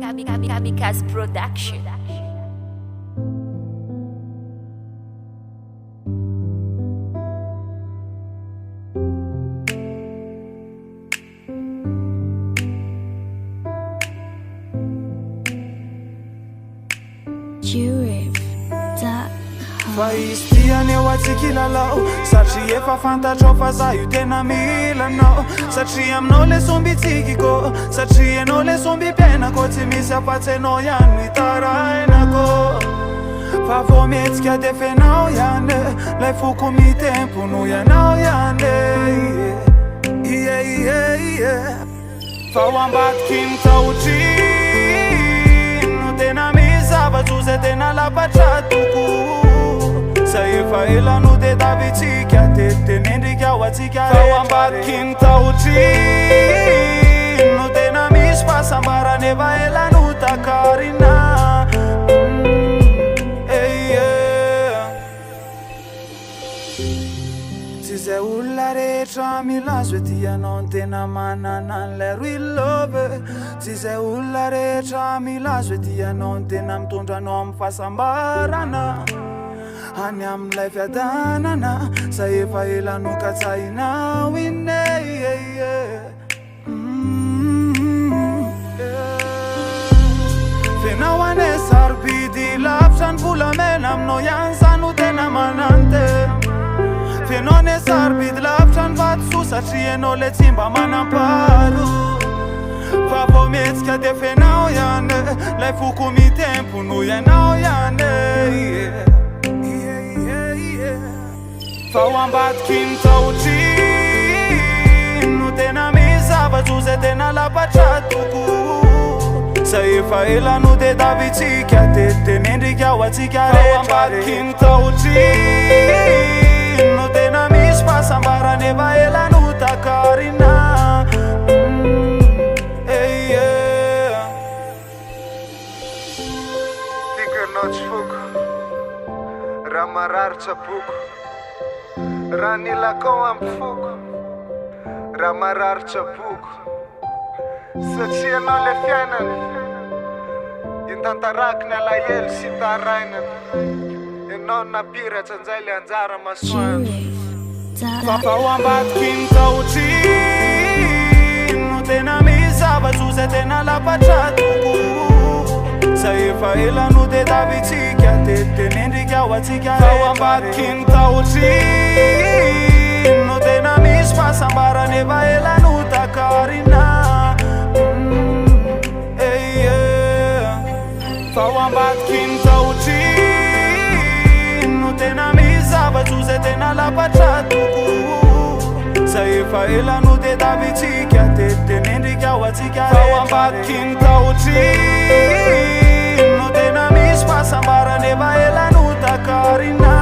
Kamikaze Production. Fa izy tiany eo atsikilalao satria efa fantatrao fa za io tena milanao satria aminao le sombitsikiko satria anao le sombi-piainako tsy misy afatsy anao ihany mitarainako fa vo mihetsika de fenao ihany lay foko mitempo no ianao ihany fa ho ambadiky mitahotrino tena mizavatro zay tena lapatra toko efa elano de davitsika tetenendrika ho atsika fa ho ambadiky mitahotrino tena misy fahasambarana efa elano takarina tsy zay olona rehetra milazo ety anao ny tena manana an'lay roy love tsy zay olona rehetra milazo ety anao ny tena mitondra anao amin'ny fahasambarana any amin'ilay fiadanana za efa elano katsahinao ine fenao ane sarobidy lavitra ny volamena aminao ihany zano tena manante fenao ane sarobidy lavitra ny vatoso satria anao le tsy mba manamparo fa vo mihetsika de fenao ihany lay foko mitempo no ianao ihany fa ho ambadiky mitahotrino tena mizavatro zay tena lapatra toko za efa elano de davitsika tetenendrika ho atsika fa ho ambadiky mitahotrino tena misy fahasambarana efa elano takarina tiako anao tsy foko raha mararitra boko raha nilakao ampifoko raha mararitra boko satria anao le fiainany intantaraki ny alahelo sy tarainany ianao napiratra anzay le anjara masoany fa ho ambadiky mitahotrino tena mizavatro zay tena lapatra toko za efa elano de davitsika tetenendrika ho atsika fa ho ambadiky mitahotrino tena misy fahasambarana efa elano takarina fa ho ambadiky mitahotrino tena mizavatro zay tena lapatra toko za efa elano de davitsika tetenendrika ho atsika fa ho ambadiky mitahotrino tena misy fahasambarana efa elano takarina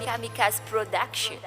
Kamikaze Production.